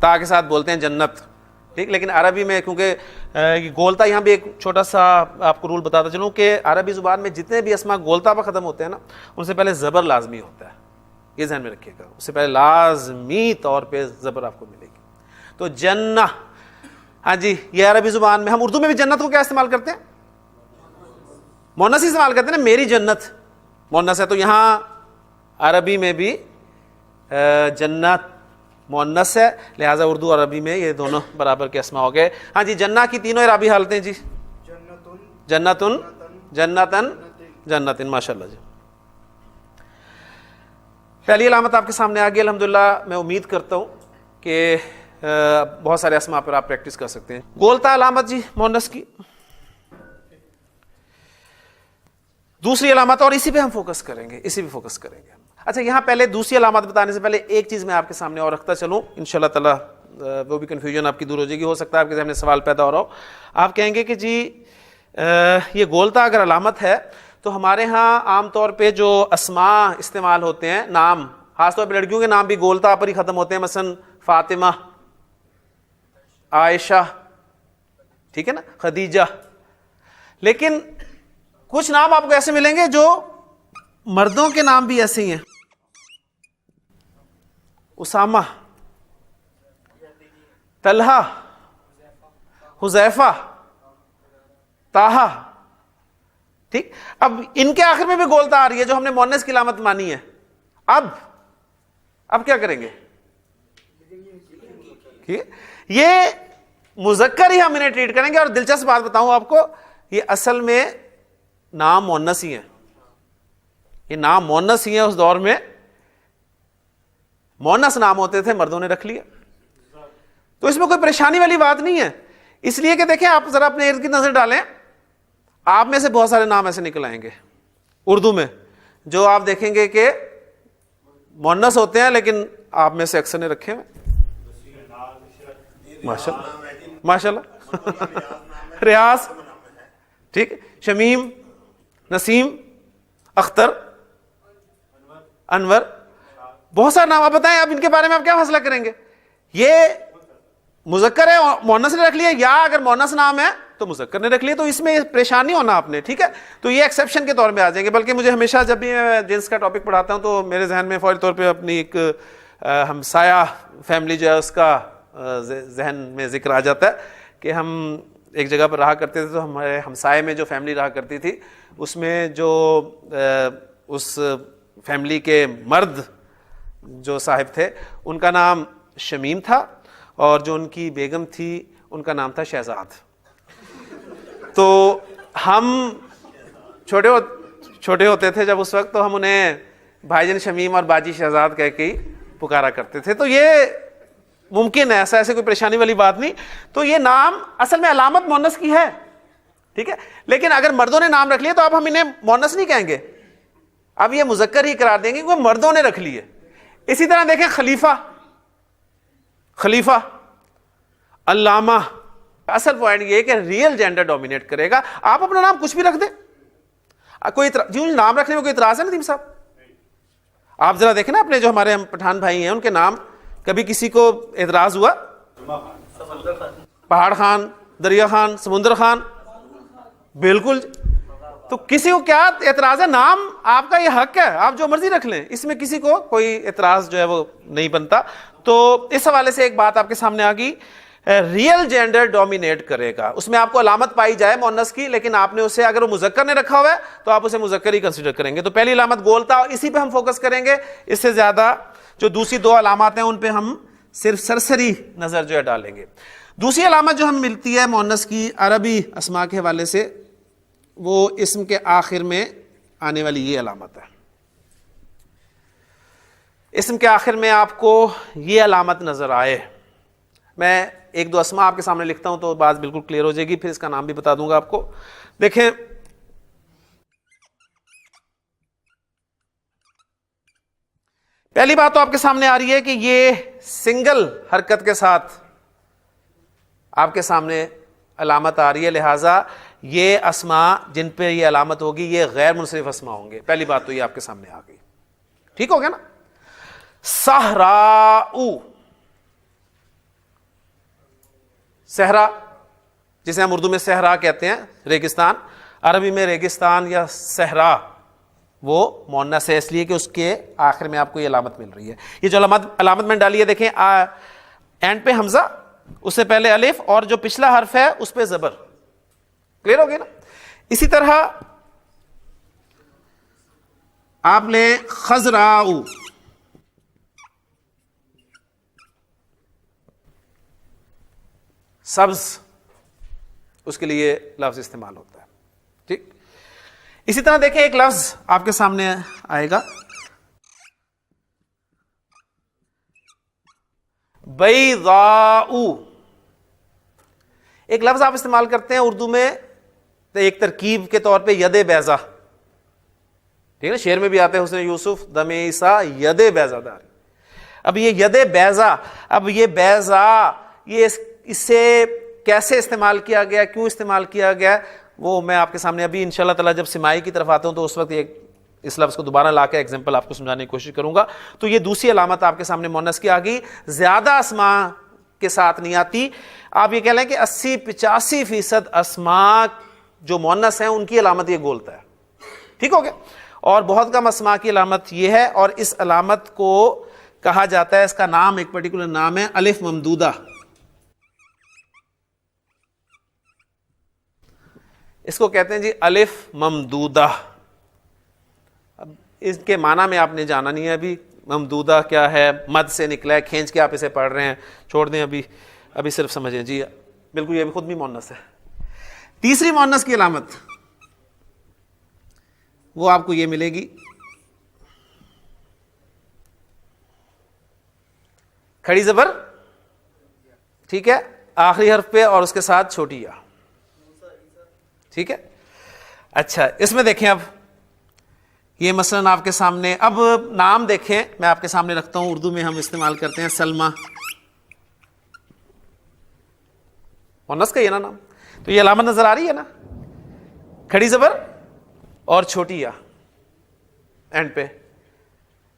تا کے ساتھ بولتے ہیں جنت. ٹھیک, لیکن عربی میں کیونکہ گولتا, یہاں بھی ایک چھوٹا سا آپ کو رول بتاتا چلوں کہ عربی زبان میں جتنے بھی اسما گولتا پر ختم ہوتے ہیں نا, ان سے پہلے زبر لازمی ہوتا ہے. یہ ذہن میں رکھیے گا, اس سے پہلے لازمی طور پہ زبر آپ کو ملے گی. تو جنہ, ہاں جی, یہ عربی زبان میں. ہم اردو میں بھی جنت کو کیا استعمال کرتے ہیں؟ مونس ہی استعمال کرتے ہیں نا, میری جنت مونس ہے. تو یہاں عربی میں بھی جنت مونس ہے, لہٰذا اردو اور عربی میں یہ دونوں برابر کے اسما ہو گئے. ہاں جی, جنہ کی تینوں اعرابی حالتیں جی. جنتن, جنتن, جنتن. ماشاء اللہ جی. پہلی علامت آپ کے سامنے آ گئی الحمدللہ. میں امید کرتا ہوں کہ بہت سارے اسما پر آپ پریکٹس کر سکتے ہیں. گولتا علامت جی مونس کی. دوسری علامت, اور اسی پہ ہم فوکس کریں گے, اسی پہ فوکس کریں گے. اچھا, یہاں پہلے دوسری علامت بتانے سے پہلے ایک چیز میں آپ کے سامنے اور رکھتا چلوں, انشاءاللہ تعالیٰ وہ بھی کنفیوژن آپ کی دور ہو جائے گی. ہو سکتا ہے آپ کے ذہن میں سوال پیدا ہو رہا ہو. آپ کہیں گے کہ جی یہ گولتا اگر علامت ہے تو ہمارے ہاں عام طور پہ جو اسما استعمال ہوتے ہیں, نام, خاص طور پہ لڑکیوں کے نام بھی گولتا پر ہی ختم ہوتے ہیں, مثلا فاطمہ, عائشہ, ٹھیک ہے نا, خدیجہ. لیکن کچھ نام آپ کو ایسے ملیں گے جو مردوں کے نام بھی ایسے ہی ہیں. اسامہ, طلحہ, حذیفہ, طٰہٰ. ٹھیک, اب ان کے آخر میں بھی گولتا آ رہی ہے جو ہم نے مونس کی علامت مانی ہے. اب کیا کریں گے؟ یہ مذکر ہی ہم انہیں ٹریٹ کریں گے. اور دلچسپ بات بتاؤں آپ کو, یہ اصل میں نام مونس ہی ہیں. یہ نام مونس ہی ہیں. اس دور میں مونس نام ہوتے تھے, مردوں نے رکھ لیا. تو اس میں کوئی پریشانی والی بات نہیں ہے, اس لیے کہ دیکھیں آپ ذرا اپنے ارد کی نظر ڈالیں, آپ میں سے بہت سارے نام ایسے نکل آئیں گے اردو میں جو آپ دیکھیں گے کہ مونس ہوتے ہیں, لیکن آپ میں سے اکثر نے رکھے ہوئے. ماشاء اللہ. ریاض, ٹھیک, شمیم, نسیم, اختر, انور, بہت سارے نام. آپ بتائیں اب ان کے بارے میں آپ کیا فیصلہ کریں گے؟ یہ مذکر ہے, مونس نے رکھ لیا, یا اگر مونس نام ہے تو مذکر نے رکھ لیا. تو اس میں پریشان نہیں ہونا آپ نے, ٹھیک ہے. تو یہ ایکسیپشن کے طور پہ آ جائیں گے. بلکہ مجھے ہمیشہ جب بھی میں جنس کا ٹاپک پڑھاتا ہوں تو میرے ذہن میں فوری طور پہ اپنی ایک ہمسایہ فیملی جو ہے اس کا ذہن میں ذکر آ جاتا ہے کہ ہم ایک جگہ پر رہا کرتے تھے. تو ہمارے ہمسائے میں جو فیملی رہا کرتی تھی, اس میں جو اس فیملی کے مرد جو صاحب تھے ان کا نام شمیم تھا, اور جو ان کی بیگم تھی ان کا نام تھا شہزاد. تو ہم چھوٹے ہوتے تھے جب اس وقت, تو ہم انہیں بھائی جان شمیم اور باجی شہزاد کہہ کے پکارا کرتے تھے. تو یہ ممکن ہے, ایسے کوئی پریشانی والی بات نہیں. تو یہ نام اصل میں علامت مونس کی ہے, ٹھیک ہے. لیکن اگر مردوں نے نام رکھ لیا تو اب ہم انہیں مونس نہیں کہیں گے, اب یہ مذکر ہی قرار دیں گے کیونکہ مردوں نے رکھ لیے. اسی طرح دیکھیں خلیفہ, علامہ. اصل پوائنٹ یہ ہے کہ ریئل جینڈر ڈومینیٹ کرے گا. آپ اپنا نام کچھ بھی رکھ دیں, کوئی جی نام رکھنے میں کوئی اعتراض ہے ندیم صاحب؟ آپ ذرا دیکھیں نا اپنے جو ہمارے پٹھان بھائی ہیں ان کے نام, کبھی کسی کو اعتراض ہوا؟ پہاڑ خان, دریا خان, سمندر خان, بالکل. تو کسی کو کیا اعتراض ہے؟ نام آپ کا یہ حق ہے, آپ جو مرضی رکھ لیں, اس میں کسی کو کوئی اعتراض جو ہے وہ نہیں بنتا. تو اس حوالے سے ایک بات آپ کے سامنے آ گئی, ریئل جینڈر ڈومینیٹ کرے گا. اس میں آپ کو علامت پائی جائے مونس کی, لیکن آپ نے اسے اگر وہ مذکر نے رکھا ہوا ہے تو آپ اسے مذکر ہی کنسیڈر کریں گے. تو پہلی علامت گولتا, اسی پہ ہم فوکس کریں گے. اس سے زیادہ جو دوسری دو علامات ہیں ان پہ ہم صرف سرسری نظر جو ہے ڈالیں گے. دوسری علامت جو ہم ملتی ہے مونس کی عربی اسما کے حوالے سے, وہ اسم کے آخر میں آنے والی یہ علامت ہے. اسم کے آخر میں آپ کو یہ علامت نظر آئے, میں ایک دو اسما آپ کے سامنے لکھتا ہوں تو بات بالکل کلیئر ہو جائے گی, پھر اس کا نام بھی بتا دوں گا آپ کو. دیکھیں, پہلی بات تو آپ کے سامنے آ رہی ہے کہ یہ سنگل حرکت کے ساتھ آپ کے سامنے علامت آ رہی ہے, لہٰذا یہ اسما جن پہ یہ علامت ہوگی یہ غیر منصرف اسما ہوں گے. پہلی بات تو یہ آپ کے سامنے آ گئی. ٹھیک ہو گیا نا. صحراء، صحرا جسے ہم اردو میں صحرا کہتے ہیں، ریگستان. عربی میں ریگستان یا صحرا وہ مؤنث ہے، اس لیے کہ اس کے آخر میں آپ کو یہ علامت مل رہی ہے. یہ جو علامت میں ڈالی ہے دیکھیں، اینڈ پہ حمزہ، اس سے پہلے الف، اور جو پچھلا حرف ہے اس پہ زبر. کلیئر ہو گیا نا. اسی طرح آپ لیں خضراء، سبز، اس کے لیے لفظ استعمال ہوتا ہے. ٹھیک. اسی طرح دیکھیں ایک لفظ آپ کے سامنے آئے گا، بیضاء. ایک لفظ آپ استعمال کرتے ہیں اردو میں ایک ترکیب کے طور پہ، ید بیضا. ٹھیک ہے، شعر میں بھی آتے ہیں، حسن یوسف دم عیسیٰ ید بیضا دار. اب یہ ید بیضا، اب یہ بیضا، یہ اس سے کیسے استعمال کیا گیا، کیوں استعمال کیا گیا، وہ میں آپ کے سامنے ابھی انشاءاللہ تعالیٰ جب سماعی کی طرف آتا ہوں تو اس وقت اس لفظ کو دوبارہ لا کے ایگزامپل آپ کو سمجھانے کی کوشش کروں گا. تو یہ دوسری علامت آپ کے سامنے مؤنث کی آ گئی. زیادہ اسماء کے ساتھ نہیں آتی. آپ یہ کہہ لیں کہ 80-85% اسماء جو مؤنث ہیں ان کی علامت یہ گولتا ہے. ٹھیک ہو گیا. اور بہت کم اسماء کی علامت یہ ہے، اور اس علامت کو کہا جاتا ہے، اس کا نام ایک پرٹیکولر نام ہے الف ممدودہ. اس کو کہتے ہیں جی الف ممدودہ. اب اس کے معنی میں آپ نے جانا نہیں ہے ابھی، ممدودہ کیا ہے، مد سے نکلا ہے، کھینچ کے آپ اسے پڑھ رہے ہیں، چھوڑ دیں ابھی صرف سمجھیں جی. بالکل یہ بھی خود بھی مؤنث ہے. تیسری مؤنث کی علامت وہ آپ کو یہ ملے گی، کھڑی زبر، ٹھیک ہے، آخری حرف پہ اور اس کے ساتھ چھوٹی یا. ٹھیک ہے. اچھا اس میں دیکھیں، اب یہ مثلاً آپ کے سامنے، اب نام دیکھیں میں آپ کے سامنے رکھتا ہوں، اردو میں ہم استعمال کرتے ہیں سلمہ، مؤنث کا یہ نا نام. تو یہ علامت نظر آ رہی ہے نا، کھڑی زبر اور چھوٹی یا اینڈ پہ.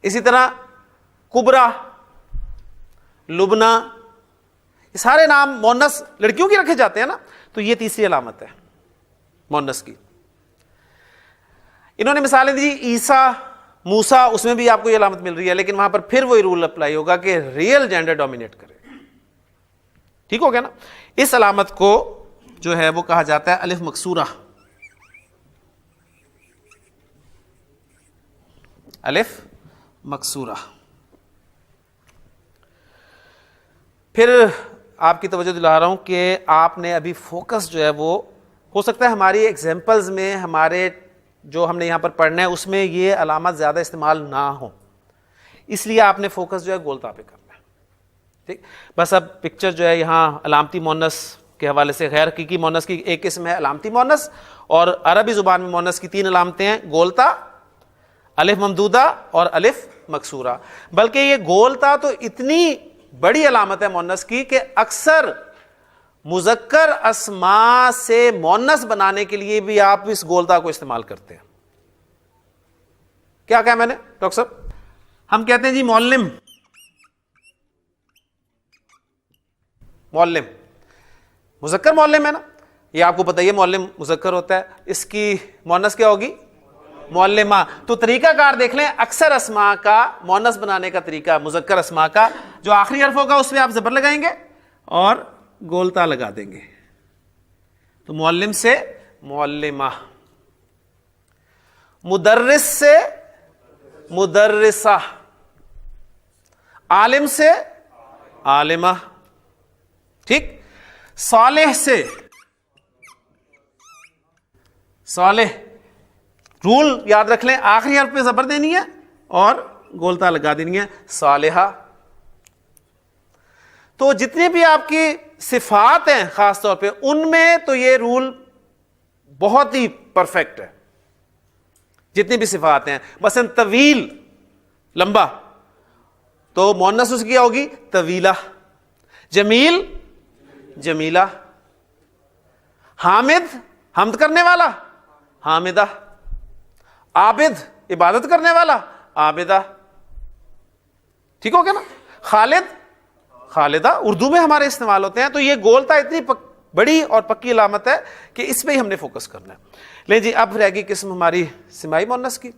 اسی طرح کبرا، لبنا، یہ سارے نام مؤنث لڑکیوں کی رکھے جاتے ہیں نا. تو یہ تیسری علامت ہے مؤنث کی. انہوں نے مثالیں دی عیسیٰ، موسیٰ، اس میں بھی آپ کو یہ علامت مل رہی ہے، لیکن وہاں پر پھر وہی رول اپلائی ہوگا کہ ریئل جینڈر ڈومینیٹ کرے. ٹھیک ہو گیا نا. اس علامت کو جو ہے وہ کہا جاتا ہے الف مکسورہ. الف مکسورہ. پھر آپ کی توجہ دلا رہا ہوں کہ آپ نے ابھی فوکس جو ہے وہ ہو سکتا ہے ہماری ایگزامپلز میں، ہمارے جو ہم نے یہاں پر پڑھنا ہے اس میں یہ علامت زیادہ استعمال نہ ہو، اس لیے آپ نے فوکس جو ہے گولتا پہ کرنا ہے. ٹھیک. بس اب پکچر جو ہے یہاں علامتی مؤنث کے حوالے سے، غیر حقیقی مؤنث کی ایک قسم ہے علامتی مؤنث، اور عربی زبان میں مؤنث کی 3 علامتیں ہیں، گولتا، الف ممدودہ اور الف مکسورہ. بلکہ یہ گولتا تو اتنی بڑی علامت ہے مؤنث کی کہ اکثر مذکر اسماء سے مؤنث بنانے کے لیے بھی آپ اس گولتا کو استعمال کرتے ہیں. کیا کہا میں نے ڈاکٹر صاحب؟ ہم کہتے ہیں جی معلم، معلم مذکر معلم ہے نا، یہ آپ کو پتہ ہے معلم مذکر ہوتا ہے، اس کی مؤنث کیا ہوگی؟ معلمہ. تو طریقہ کار دیکھ لیں، اکثر اسماء کا مؤنث بنانے کا طریقہ، مذکر اسماء کا، جو آخری حرف ہوگا اس پہ آپ زبر لگائیں گے اور گولتا لگا دیں گے. تو معلم سے معلمہ، مدرس سے مدرسہ، عالم سے عالمہ. ٹھیک. صالح سے صالح. رول یاد رکھ لیں، آخری حرف پہ زبر دینی ہے اور گولتا لگا دینی ہے، صالحہ. تو جتنے بھی آپ کی صفات ہیں خاص طور پہ، ان میں تو یہ رول بہت ہی پرفیکٹ ہے. جتنی بھی صفات ہیں، مثلا طویل، لمبا، تو مؤنث اس کی کیا ہوگی؟ طویلہ. جمیل، جمیلہ. حامد، حمد کرنے والا، حامدہ. عابد، عبادت کرنے والا، عابدہ. ٹھیک ہو گیا نا. خالد، خالدہ اردو میں ہمارے استعمال ہوتے ہیں. تو یہ گولتا اتنی بڑی اور پکی علامت ہے کہ اس پہ ہی ہم نے فوکس کرنا ہے. لیں جی، اب رہ گئی قسم ہماری سمائی مونس کی.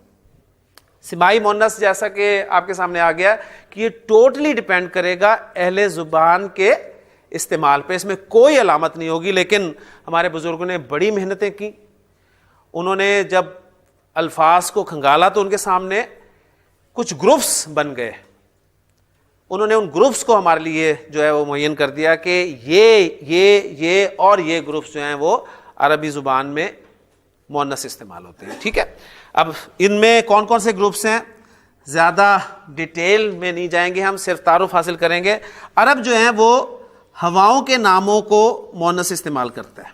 سمائی مونس جیسا کہ آپ کے سامنے آ گیا کہ یہ ٹوٹلی ڈیپینڈ کرے گا اہل زبان کے استعمال پہ. اس میں کوئی علامت نہیں ہوگی. لیکن ہمارے بزرگوں نے بڑی محنتیں کی. انہوں نے جب الفاظ کو کھنگالا تو ان کے سامنے کچھ گروپس بن گئے. انہوں نے ان گروپس کو ہمارے لیے جو ہے وہ معین کر دیا کہ یہ اور یہ گروپس جو ہیں وہ عربی زبان میں مؤنث استعمال ہوتے ہیں. ٹھیک ہے. اب ان میں کون کون سے گروپس ہیں زیادہ ڈیٹیل میں نہیں جائیں گے, ہم صرف تعارف حاصل کریں گے. عرب جو ہیں وہ ہواؤں کے ناموں کو مؤنث استعمال کرتا ہے.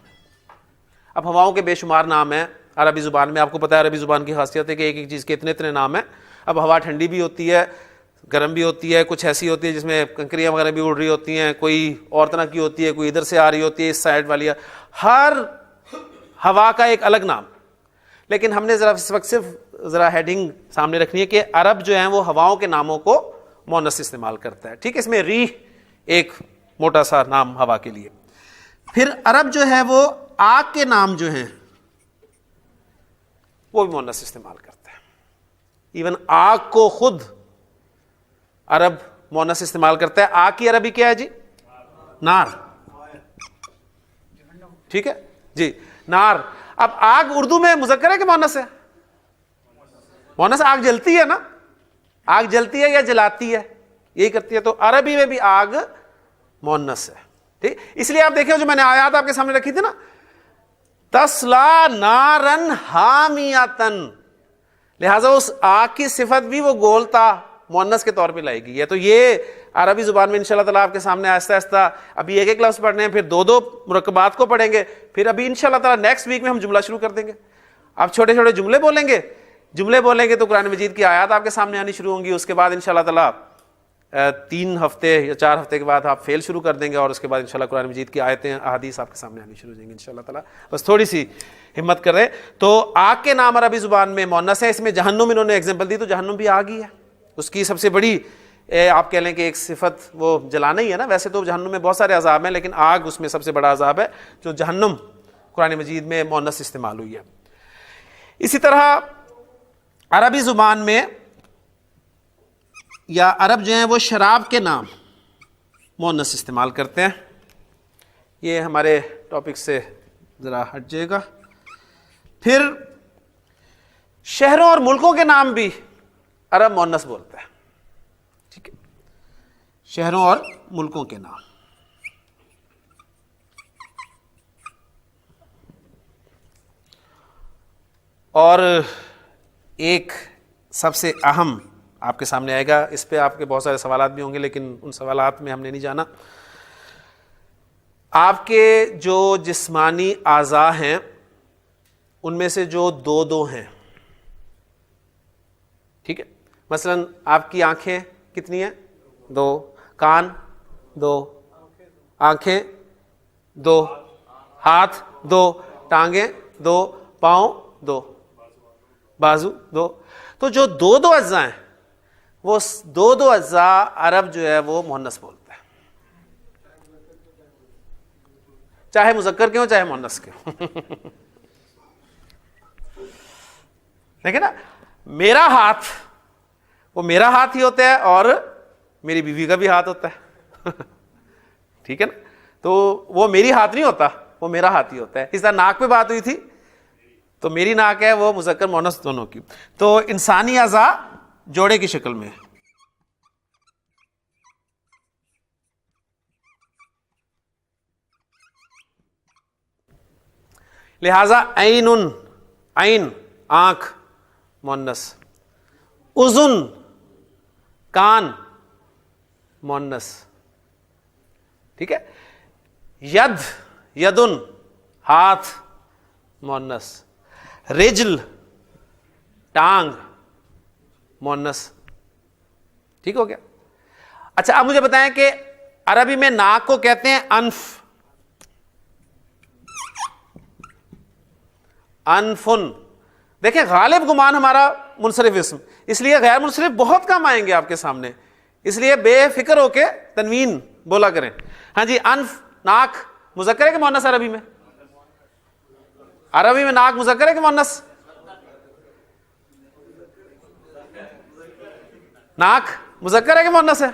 اب ہواؤں کے بے شمار نام ہیں عربی زبان میں. آپ کو پتہ ہے عربی زبان کی خاصیت ہے کہ ایک ایک چیز کے اتنے نام ہیں. اب ہوا ٹھنڈی بھی ہوتی ہے, گرم بھی ہوتی ہے, کچھ ایسی ہوتی ہے جس میں کنکریاں وغیرہ بھی اڑ رہی ہوتی ہیں, کوئی اور طرح کی ہوتی ہے, کوئی ادھر سے آ رہی ہوتی ہے, اس سائڈ والی. ہر ہوا کا ایک الگ نام. لیکن ہم نے ذرا اس وقت صرف ذرا ہیڈنگ سامنے رکھنی ہے کہ عرب جو ہیں وہ ہواؤں کے ناموں کو مؤنث استعمال کرتا ہے. ٹھیک ہے. اس میں ریح ایک موٹا سا نام ہوا کے لیے. پھر عرب جو ہے وہ آگ کے نام جو ہیں وہ بھی مؤنث استعمال کرتا ہے. ایون آگ کو خود عرب مؤنث استعمال کرتا ہے. آگ کی عربی کیا ہے جی؟ نار. ٹھیک ہے جی, نار. اب آگ اردو میں مذکر ہے کہ مؤنث ہے؟ مؤنث. آگ جلتی ہے نا, آگ جلتی ہے یا جلاتی ہے, یہی کرتی ہے. تو عربی میں بھی آگ مؤنث ہے. ٹھیک. اس لیے آپ دیکھیں جو میں نے آیات آپ کے سامنے رکھی تھی نا, تسلا نارن حامیتن, لہذا اس آگ کی صفت بھی وہ گولتا مؤنث کے طور پہ لائے گی. تو یہ عربی زبان میں انشاءاللہ تعالیٰ آپ کے سامنے آہستہ آہستہ ابھی ایک ایک لفظ پڑھنے ہیں, پھر دو مرکبات کو پڑھیں گے, پھر ابھی انشاءاللہ تعالیٰ نیکسٹ ویک میں ہم جملہ شروع کر دیں گے. آپ چھوٹے چھوٹے جملے بولیں گے تو قرآن مجید کی آیات آپ کے سامنے آنی شروع ہوں گی. اس کے بعد انشاءاللہ تعالیٰ 3 ہفتے یا 4 ہفتے کے بعد آپ فیل شروع کر دیں گے, اور اس کے بعد انشاءاللہ قرآن مجید کی آیتیں احادیث آپ کے سامنے آنی شروع ہو جائیں گی انشاءاللہ تعالیٰ. بس تھوڑی سی ہمت کر رہے. تو آگ کے نام عربی زبان میں مؤنث ہے. اس میں جہنم انہوں نے ایگزامپل دی, تو جہنم بھی آگ ہی ہے. اس کی سب سے بڑی آپ کہہ لیں کہ ایک صفت وہ جلانا ہی ہے نا. ویسے تو جہنم میں بہت سارے عذاب ہیں, لیکن آگ اس میں سب سے بڑا عذاب ہے جو جہنم قرآن مجید میں مؤنث استعمال ہوئی ہے. اسی طرح عربی زبان میں یا عرب جو ہیں وہ شراب کے نام مؤنث استعمال کرتے ہیں. یہ ہمارے ٹاپک سے ذرا ہٹ جائے گا. پھر شہروں اور ملکوں کے نام بھی عرب مؤنث بولتا ہے. ٹھیک ہے. شہروں اور ملکوں کے نام. اور ایک سب سے اہم آپ کے سامنے آئے گا, اس پہ آپ کے بہت سارے سوالات بھی ہوں گے, لیکن ان سوالات میں ہم نے نہیں جانا. آپ کے جو جسمانی اعضاء ہیں ان میں سے جو دو ہیں, ٹھیک ہے, مثلا آپ کی آنکھیں کتنی ہیں؟ 2. کان 2, آنکھیں 2, ہاتھ 2, ٹانگیں 2, پاؤں 2, بازو 2. تو جو 2 اجزاء ہیں وہ 2 اجزاء عرب جو ہے وہ مؤنث بولتا ہے, چاہے مذکر کے ہوں چاہے مؤنث کے ہوں. دیکھیں نا, میرا ہاتھ وہ میرا ہاتھ ہی ہوتا ہے اور میری بیوی کا بھی ہاتھ ہوتا ہے. ٹھیک ہے نا. تو وہ میری ہاتھ نہیں ہوتا, وہ میرا ہاتھ ہی ہوتا ہے. اس طرح ناک پہ بات ہوئی تھی تو میری ناک ہے وہ مذکر مؤنث دونوں کی. تو انسانی اعضاء جوڑے کی شکل میں. لہذا عین آنکھ مؤنث, اذن کان مؤنث. ٹھیک ہے. یدن ہاتھ مؤنث, رجل ٹانگ مؤنث. ٹھیک ہو گیا. اچھا اب مجھے بتائیں کہ عربی میں ناک کو کہتے ہیں انف. انفن. دیکھیں غالب گمان ہمارا منصرف اسم, اس لیے غیر منصرف بہت کم آئیں گے آپ کے سامنے. اس لیے بے فکر ہو کے تنوین بولا کریں. ہاں جی, انف ناک مذکر ہے کہ مؤنث عربی میں؟ عربی میں ناک مذکر ہے کہ مؤنث؟ ناک مذکر ہے کہ مؤنث ہے؟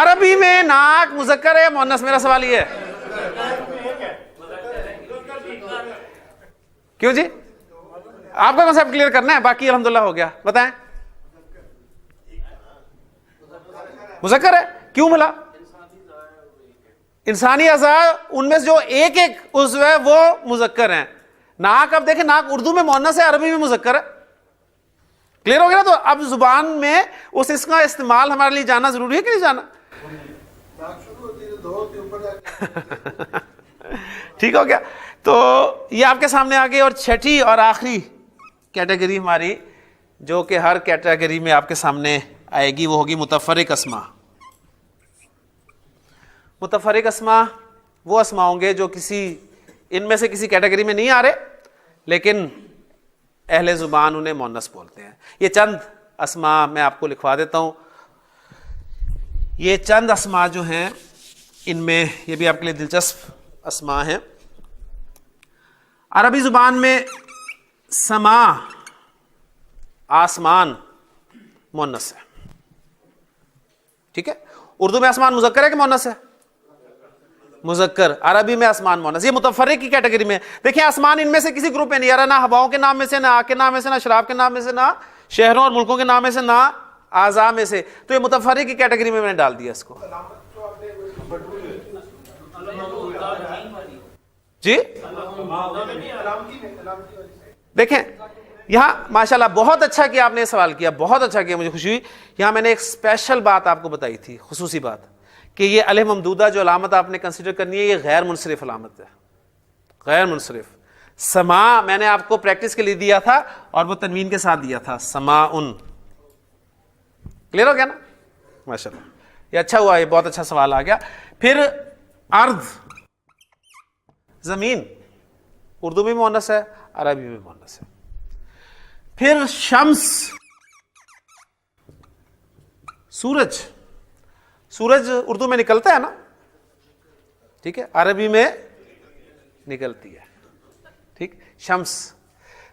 عربی میں ناک مذکر ہے یا مؤنث؟ میرا سوال یہ ہے. کیوں جی؟ آپ کا کنسیپٹ کلیئر کرنا ہے, باقی الحمدللہ ہو گیا. بتائیں. مذکر ہے. کیوں بھلا؟ انسانی اعضاء ان میں جو ایک ایک عضو ہے وہ مذکر ہیں. ناک اب دیکھیں, ناک اردو میں مؤنث ہے, عربی میں مذکر ہے. کلیئر ہو گیا نا؟ تو اب زبان میں اس کا استعمال ہمارے لیے جاننا ضروری ہے کہ نہیں جانا؟ ٹھیک ہو گیا. تو یہ آپ کے سامنے آ گئی. اور چھٹی اور آخری کیٹیگری ہماری جو کہ ہر کیٹیگری میں آپ کے سامنے آئے گی وہ ہوگی متفرق اسما. متفرق اسما وہ اسما ہوں گے جو ان میں سے کسی کیٹیگری میں نہیں آ رہے لیکن اہل زبان انہیں مؤنث بولتے ہیں. یہ چند اسما میں آپ کو لکھوا دیتا ہوں. یہ چند اسما جو ہیں ان میں یہ بھی آپ کے لیے دلچسپ اسما ہیں. عربی زبان میں سما آسمان مؤنث ہے. ٹھیک ہے. اردو میں آسمان مذکر ہے کہ مؤنث ہے؟ مذکر. عربی میں آسمان مؤنث. یہ متفرق کی کیٹیگری میں. دیکھیں آسمان ان میں سے کسی گروپ میں نہیں آ رہا, نہ ہواؤں کے نام میں سے, نہ آگ کے نام میں سے, نہ شراب کے نام میں سے, نہ شہروں اور ملکوں کے نام میں سے, نہ اعضاء میں سے. تو یہ متفرق کی کیٹیگری میں نے ڈال دیا اس کو. جی دیکھیں یہاں ماشاءاللہ بہت اچھا کیا آپ نے سوال کیا, بہت اچھا کیا, مجھے خوشی ہوئی. یہاں میں نے ایک اسپیشل بات آپ کو بتائی تھی, خصوصی بات, کہ یہ الف ممدودہ جو علامت آپ نے کنسیڈر کرنی ہے یہ غیر منصرف علامت ہے. غیر منصرف. سما میں نے آپ کو پریکٹس کے لیے دیا تھا اور وہ تنوین کے ساتھ دیا تھا, سماؤن. کلیئر ہو گیا نا؟ ماشاءاللہ یہ اچھا ہوا, یہ بہت اچھا سوال آ گیا. پھر ارض زمین اردو میں مؤنث ہے, عربی میں مؤنث ہے. پھر شمس سورج. سورج اردو میں نکلتا ہے نا, ٹھیک ہے, عربی میں نکلتی ہے. ٹھیک, شمس.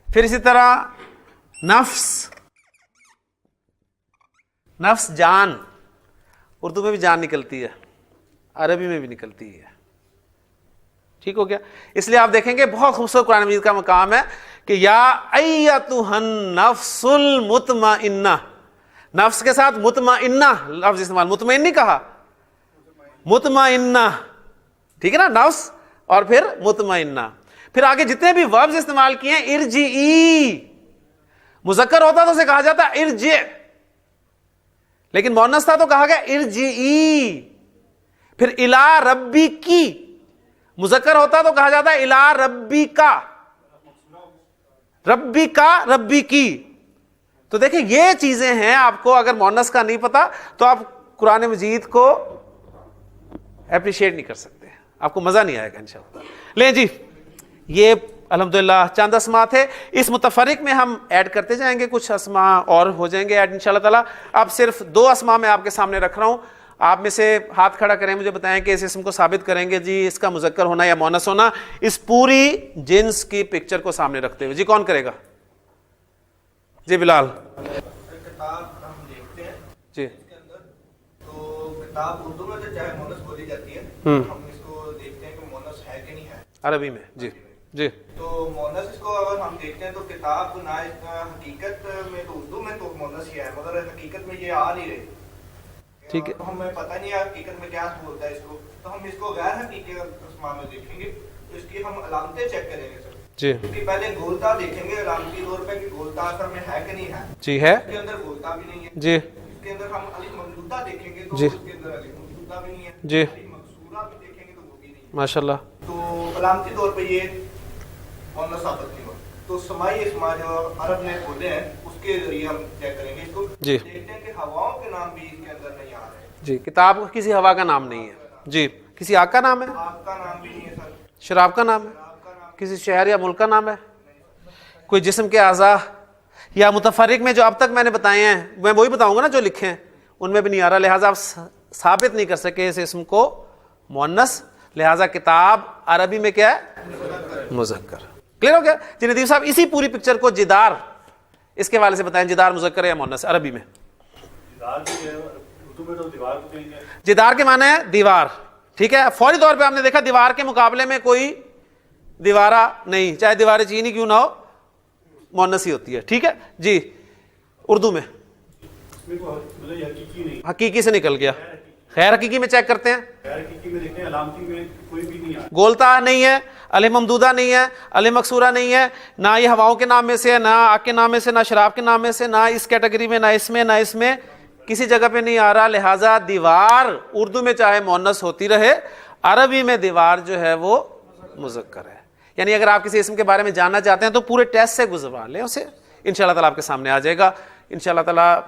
پھر اسی طرح نفس. نفس جان, اردو میں بھی جان نکلتی ہے, عربی میں بھی نکلتی ہے. ٹھیک ہو گیا. اس لیے آپ دیکھیں گے بہت خوبصورت قرآن مجید کا مقام ہے کہ یا ایتھا النفس المطمئنہ. نفس کے ساتھ مطمئنہ لفظ استعمال, مطمئن نہیں کہا, مطمئنہ. ٹھیک ہے نا, نفس اور پھر مطمئنہ. پھر آگے جتنے بھی وربز استعمال کیے ہیں, ارجعی مذکر ہوتا تو اسے کہا جاتا ارجع, لیکن مؤنث تھا تو کہا گیا ارجعی. پھر الی ربی کی مذکر ہوتا تو کہا جاتا ہے الی ربی کا, ربی کا, ربی کی. تو دیکھیں یہ چیزیں ہیں, آپ کو اگر مؤنث کا نہیں پتا تو آپ قرآن مجید کو اپریشیٹ نہیں کر سکتے, آپ کو مزہ نہیں آئے گا انشاءاللہ. لیں جی, یہ الحمدللہ چند اسما تھے. اس متفرق میں ہم ایڈ کرتے جائیں گے, کچھ اسما اور ہو جائیں گے ایڈ انشاءاللہ تعالی. اب صرف 2 اسما میں آپ کے سامنے رکھ رہا ہوں. آپ میں سے ہاتھ کھڑا کریں, مجھے بتائیں کہ اس اسم کو ثابت کریں گے جی اس کا مذکر ہونا یا مؤنث ہونا اس پوری جنس کی پکچر کو سامنے رکھتے ہوئے. جی کون کرے گا؟ جی بلال. کتاب ہم دیکھتے ہیں جی, اس کے اندر, تو کتاب اردو میں تو چاہے مؤنث بولی جاتی ہے, ہم اس کو دیکھتے ہیں کہ مؤنث ہے کہ نہیں ہے عربی میں. جی جی, تو مؤنث اس کو اگر ہم دیکھتے ہیں تو کتاب نہ حقیقت میں تو اردو میں تو مؤنث ہی ہے, مگر حقیقت میں یہ آ نہیں رہی. ٹھیک ہے, تو ہمیں پتہ نہیں ہے حقیقت میں کیا بولتا ہے اس کو, تو ہم اس کو غیر حقیقی اسما میں دیکھیں گے. تو اس کی ہم علامتیں چیک کریں گے سر. جی اس کی پہلے گولتا دیکھیں گے علامتی طور پہ کہ گولتا اثر میں ہے کہ نہیں ہے. جی ہے. اس کے اندر گولتا بھی نہیں ہے. جی, اس کے اندر ہم الف ممدودہ دیکھیں گے تو جی, اس کے اندر الف ممدودہ بھی نہیں ہے. جی, الف مقصورہ بھی دیکھیں گے تو وہ بھی نہیں ہے. ماشاءاللہ. تو علامتی طور پہ یہ مؤنث ثابت نہیں ہوا. تو سمائی اسما جو عرب نے بولے ہیں اس کے ذریعے ہم چیک کریں گے اس کو. جی, دیکھتے ہیں کہ ہواؤں کے نام بھی اس کے اندر نہیں آ رہے. جی, کتاب کسی ہوا کا نام نہیں ہے. جی, کسی آگ کا نام ہے, آگ کا نام بھی نہیں ہے سر. شراب کا نام ہے, آپ کا نام کسی شہر یا ملک کا نام ہے, کوئی جسم کے اعضاء یا متفرق میں جو اب تک میں نے بتائے ہیں میں وہی بتاؤں گا نا جو لکھے ہیں، ان میں بھی نہیں آ رہا، لہٰذا آپ ثابت نہیں کر سکے اس اسم کو مؤنث، لہٰذا کتاب عربی میں کیا ہے؟ مذکر۔ کلیئر ہو گیا جی ندیم صاحب؟ اسی پوری پکچر کو جدار اس کے حوالے سے بتائیں، جدار مذکر ہے یا مؤنث عربی میں؟ جدار کے معنی ہے دیوار، ٹھیک ہے؟ فوری طور پہ آپ نے دیکھا دیوار کے مقابلے میں کوئی دیوارہ نہیں، چاہے دیوار چینی کیوں نہ ہو مؤنث ہی ہوتی ہے، ٹھیک ہے جی۔ اردو میں حقیقی سے نکل گیا، خیر حقیقی میں چیک کرتے ہیں، گولتا نہیں ہے، الف ممدودہ نہیں ہے، الف مکسورہ نہیں ہے، نہ یہ ہواؤں کے نام میں سے، نہ آگ کے نام میں سے، نہ شراب کے نام میں سے، نہ اس کیٹیگری میں، نہ اس میں کسی جگہ پہ نہیں آ رہا، لہٰذا دیوار اردو میں چاہے مؤنث ہوتی رہے، عربی میں دیوار جو ہے وہ مذکر ہے۔ یعنی اگر آپ کسی اسم کے بارے میں جاننا چاہتے ہیں تو پورے ٹیسٹ سے گزروا لیں اسے، انشاءاللہ تعالیٰ آپ کے سامنے آ جائے گا انشاءاللہ تعالیٰ۔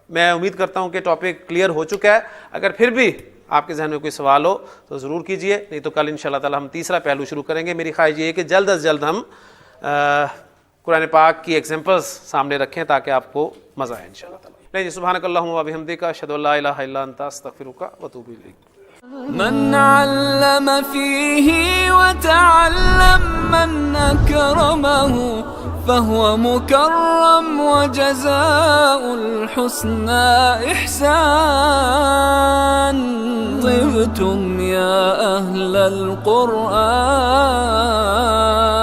میں امید کرتا ہوں کہ ٹاپک کلیئر ہو چکا ہے، اگر پھر بھی آپ کے ذہن میں کوئی سوال ہو تو ضرور کیجئے، نہیں تو کل انشاءاللہ تعالیٰ ہم تیسرا پہلو شروع کریں گے۔ میری خواہش یہ ہے کہ جلد از جلد ہم قرآن پاک کی ایگزامپلز سامنے رکھیں تاکہ آپ کو مزہ آئے انشاءاللہ تعالیٰ۔ نہیں سبحانک اللہم و بحمدک، اشہد ان لا الہ الا انت، استغفرک و اتوب الیک۔ من علم فيه وتعلم من أكرمه فهو مكرم وجزاء الحسنى إحسان. طبتم يا أهل القرآن.